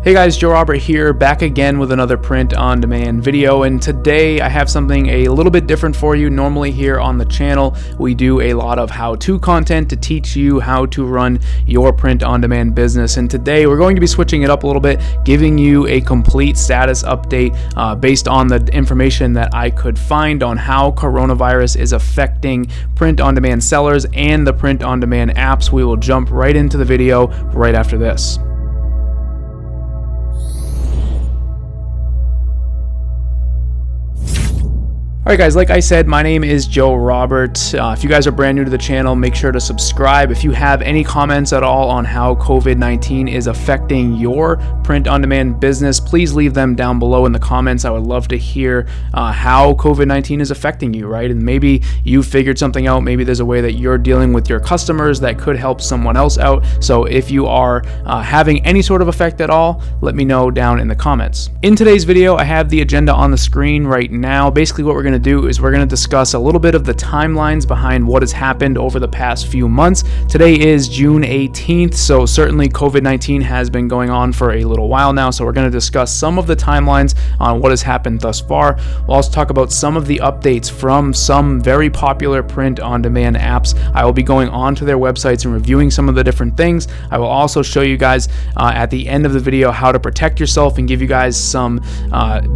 Hey guys, Joe Robert here, back again with another print-on-demand video, and today I have something a little bit different for you. Normally here on the channel, we do a lot of how-to content to teach you how to run your print-on-demand business, and today we're going to be switching it up a little bit, giving you a complete status update based on the information that I could find on how coronavirus is affecting print-on-demand sellers and the print-on-demand apps. We will jump right into the video right after this. Alright guys, like I said, my name is Joe Robert. If you guys are brand new to the channel, make sure to subscribe. If you have any comments at all on how COVID-19 is affecting your print-on-demand business, please leave them down below in the comments. I would love to hear how COVID-19 is affecting you, right? And maybe you figured something out. Maybe there's a way that you're dealing with your customers that could help someone else out. So if you are having any sort of effect at all, let me know down in the comments. In today's video, I have the agenda on the screen right now. Basically what we're going to do is we're going to discuss a little bit of the timelines behind what has happened over the past few months. Today is June 18th, so certainly COVID-19 has been going on for a little while now, so we're going to discuss some of the timelines on what has happened thus far. We'll also talk about some of the updates from some very popular print-on-demand apps. I will be going on to their websites and reviewing some of the different things. I will also show you guys at the end of the video how to protect yourself and give you guys some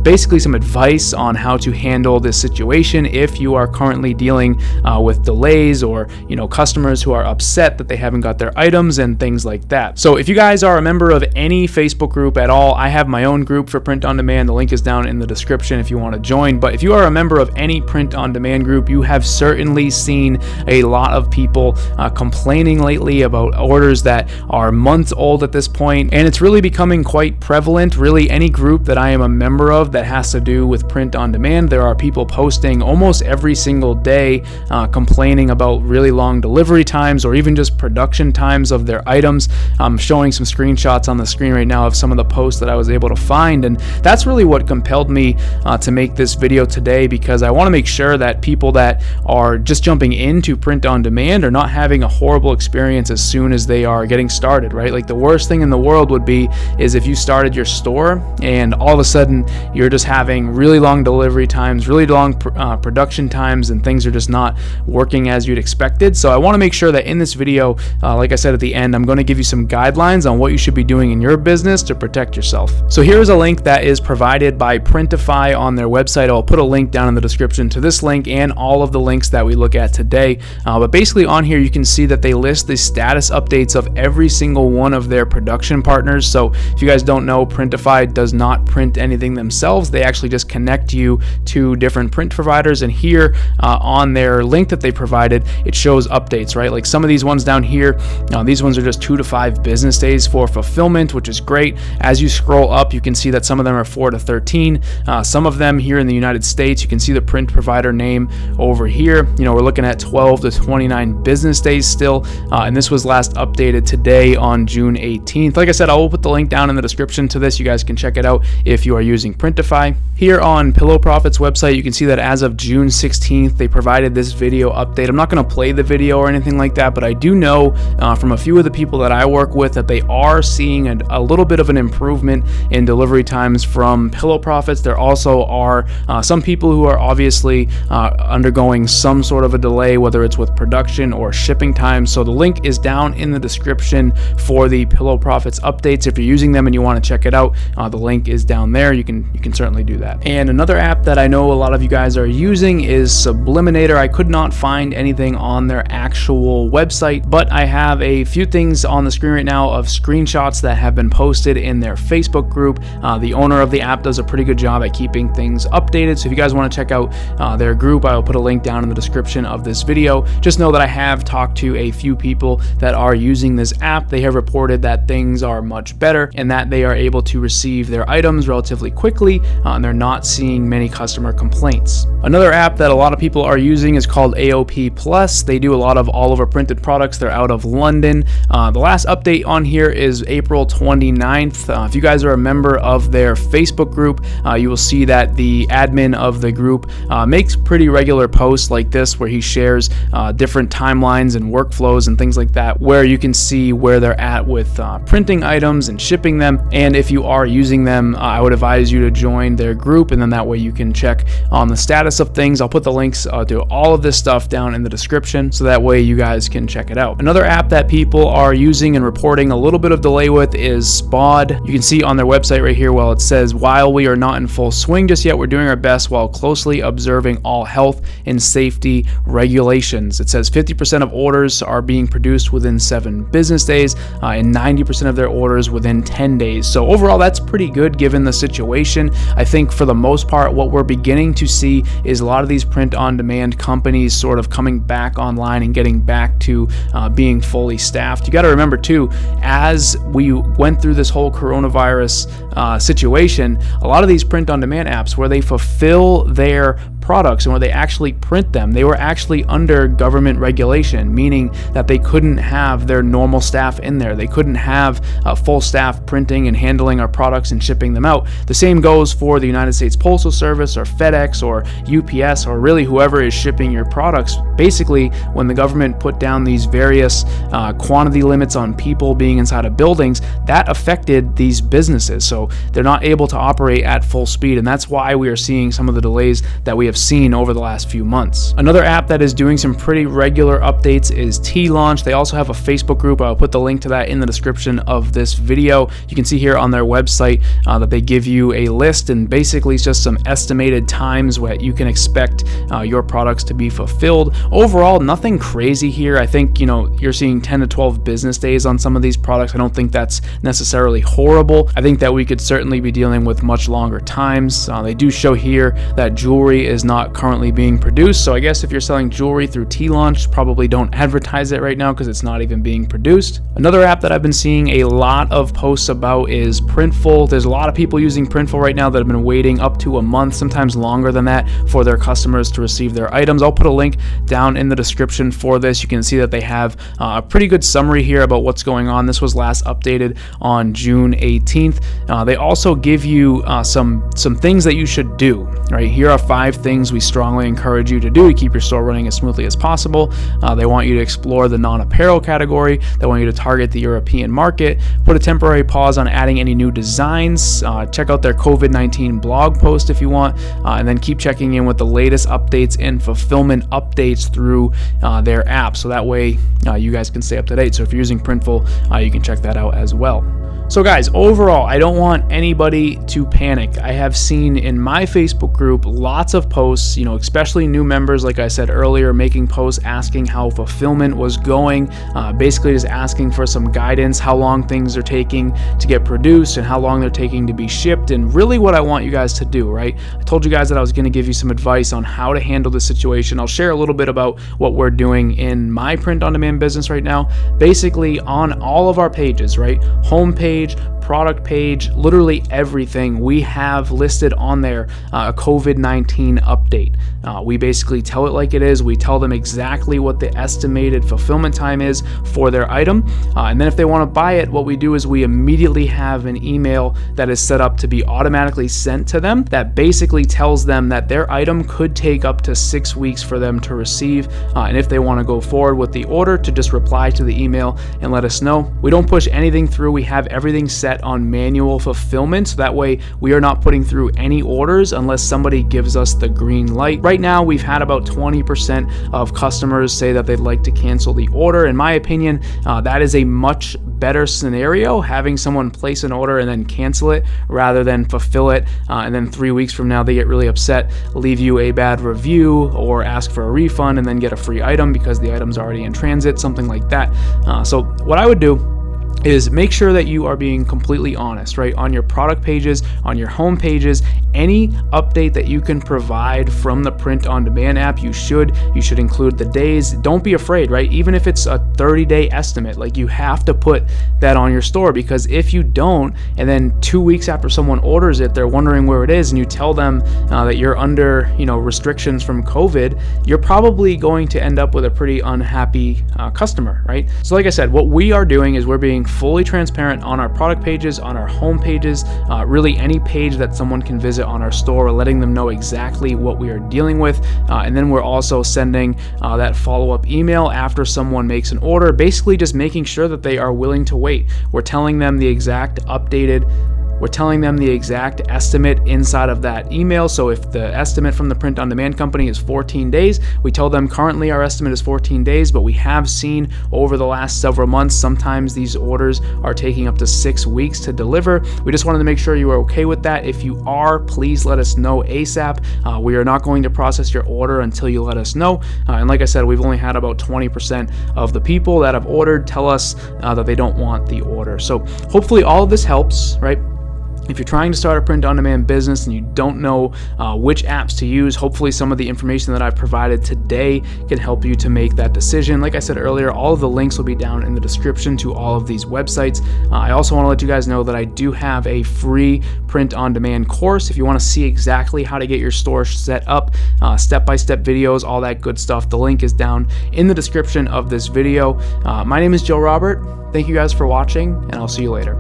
basically some advice on how to handle this situation if you are currently dealing with delays or customers who are upset that they haven't got their items and things like that. So if you guys are a member of any Facebook group at all, I have my own group for print on demand. The link is down in the description if you want to join. But if you are a member of any print on demand group, you have certainly seen a lot of people complaining lately about orders that are months old at this point, and it's really becoming quite prevalent. Really, any group that I am a member of that has to do with print on demand, there are people posting almost every single day complaining about really long delivery times or even just production times of their items. I'm showing some screenshots on the screen right now of some of the posts that I was able to find, and that's really what compelled me to make this video today, because I want to make sure that people that are just jumping into print on demand are not having a horrible experience as soon as they are getting started, right? Like the worst thing in the world would be is if you started your store and all of a sudden you're just having really long delivery times, really long production times, and things are just not working as you'd expected. So I want to make sure that in this video, like I said at the end, I'm going to give you some guidelines on what you should be doing in your business to protect yourself. So here's a link that is provided by Printify on their website. I'll put a link down in the description to this link and all of the links that we look at today. But basically on here you can see that they list the status updates of every single one of their production partners. So if you guys don't know, Printify does not print anything themselves. They actually just connect you to different print providers, and here on their link that they provided, it shows updates, right? Like some of these ones down here, these ones are just 2 to 5 business days for fulfillment, which is great. As you scroll up, you can see that some of them are 4 to 13. Some of them here in the United States, you can see the print provider name over here. We're looking at 12 to 29 business days still, and this was last updated today on June 18th. Like I said, I will put the link down in the description to this. You guys can check it out if you are using Printify. Here on Pillow Profit's website, you can see that as of June 16th, they provided this video update. I'm not going to play the video or anything like that, but I do know from a few of the people that I work with that they are seeing a little bit of an improvement in delivery times from Pillow Profits. There also are some people who are obviously undergoing some sort of a delay, whether it's with production or shipping times. So the link is down in the description for the Pillow Profits updates. If you're using them and you want to check it out, the link is down there. You can certainly do that. And another app that I know a lot of you guys are using is Subliminator. I could not find anything on their actual website, but I have a few things on the screen right now of screenshots that have been posted in their Facebook group. The owner of the app does a pretty good job at keeping things updated, so if you guys want to check out their group, I will put a link down in the description of this video. Just know that I have talked to a few people that are using this app. They have reported that things are much better and that they are able to receive their items relatively quickly, and they're not seeing many customer complaints. updates. Another app that a lot of people are using is called AOP Plus. They do a lot of all over printed products. They're out of London. The last update on here is April 29th. If you guys are a member of their Facebook group, you will see that the admin of the group makes pretty regular posts like this where he shares different timelines and workflows and things like that, where you can see where they're at with printing items and shipping them. And if you are using them, I would advise you to join their group, and then that way you can check on the status of things. I'll put the links to all of this stuff down in the description, so that way you guys can check it out. Another app that people are using and reporting a little bit of delay with is Spod. You can see on their website right here, well, it says, while we are not in full swing just yet, we're doing our best while closely observing all health and safety regulations. It says 50% of orders are being produced within 7 business days and 90% of their orders within 10 days. So overall, that's pretty good given the situation. I think for the most part, what we're beginning to see is a lot of these print-on-demand companies sort of coming back online and getting back to being fully staffed. You got to remember too, as we went through this whole coronavirus situation, a lot of these print-on-demand apps where they fulfill their products and where they actually print them, they were actually under government regulation, meaning that they couldn't have their normal staff in there. They couldn't have full staff printing and handling our products and shipping them out. The same goes for the United States Postal Service or FedEx or UPS or really whoever is shipping your products. Basically, when the government put down these various quantity limits on people being inside of buildings, that affected these businesses. So they're not able to operate at full speed, and that's why we are seeing some of the delays that we have seen over the last few months. Another app that is doing some pretty regular updates is T-Launch. They also have a Facebook group. I'll put the link to that in the description of this video. You can see here on their website that they give you a list, and basically it's just some estimated times what you can expect your products to be fulfilled. Overall, nothing crazy here. I think, you're seeing 10 to 12 business days on some of these products. I don't think that's necessarily horrible. I think that we could certainly be dealing with much longer times. They do show here that jewelry is not currently being produced, so I guess if you're selling jewelry through T-Launch, probably don't advertise it right now because it's not even being produced. Another app that I've been seeing a lot of posts about is Printful. There's a lot of people using Printful right now that have been waiting up to a month, sometimes longer than that, for their customers to receive their items. I'll put a link down in the description for this. You can see that they have a pretty good summary here about what's going on. This was last updated on June 18th. They also give you some things that you should do. Right here are 5 things we strongly encourage you to do to keep your store running as smoothly as possible. They want you to explore the non-apparel category. They want you to target the European market, put a temporary pause on adding any new designs, check out their COVID-19 blog post if you want, and then keep checking in with the latest updates and fulfillment updates through their app, so that way you guys can stay up to date. So if you're using Printful, you can check that out as well. So guys, overall, I don't want anybody to panic. I have seen in my Facebook group lots of posts, especially new members, like I said earlier, making posts asking how fulfillment was going, basically just asking for some guidance, how long things are taking to get produced and how long they're taking to be shipped, and really what I want you guys to do, right? I told you guys that I was going to give you some advice on how to handle the situation. I'll share a little bit about what we're doing in my print-on-demand business right now. Basically, on all of our pages, right? Homepage, product page, literally everything, we have listed on there a COVID-19 update. We basically tell it like it is. We tell them exactly what the estimated fulfillment time is for their item. And then if they want to buy it, what we do is we immediately have an email that is set up to be automatically sent to them that basically tells them that their item could take up to 6 weeks for them to receive. And if they want to go forward with the order, to just reply to the email and let us know. We don't push anything through. We have everything set on manual fulfillment, so that way we are not putting through any orders unless somebody gives us the green light. Right now we've had about 20% of customers say that they'd like to cancel the order. In my opinion, that is a much better scenario, having someone place an order and then cancel it rather than fulfill it and then 3 weeks from now they get really upset, leave you a bad review or ask for a refund and then get a free item because the item's already in transit, something like that. So what I would do is make sure that you are being completely honest, right? On your product pages, on your home pages, any update that you can provide from the Print on Demand app, you should include the days. Don't be afraid, right? Even if it's a 30-day estimate, like you have to put that on your store, because if you don't, and then 2 weeks after someone orders it, they're wondering where it is, and you tell them that you're under, restrictions from COVID, you're probably going to end up with a pretty unhappy customer, right? So like I said, what we are doing is we're being fully transparent on our product pages, on our home pages, really any page that someone can visit on our store, letting them know exactly what we are dealing with. And then we're also sending that follow-up email after someone makes an order, basically just making sure that they are willing to wait. We're telling them the exact estimate inside of that email. So if the estimate from the Print on Demand company is 14 days, we tell them currently our estimate is 14 days, but we have seen over the last several months, sometimes these orders are taking up to 6 weeks to deliver. We just wanted to make sure you are okay with that. If you are, please let us know ASAP. We are not going to process your order until you let us know. And like I said, we've only had about 20% of the people that have ordered tell us that they don't want the order. So hopefully all of this helps, right? If you're trying to start a print-on-demand business and you don't know which apps to use, hopefully some of the information that I've provided today can help you to make that decision. Like I said earlier, all of the links will be down in the description to all of these websites. I also want to let you guys know that I do have a free print-on-demand course. If you want to see exactly how to get your store set up, step-by-step videos, all that good stuff, the link is down in the description of this video. My name is Joe Robert. Thank you guys for watching, and I'll see you later.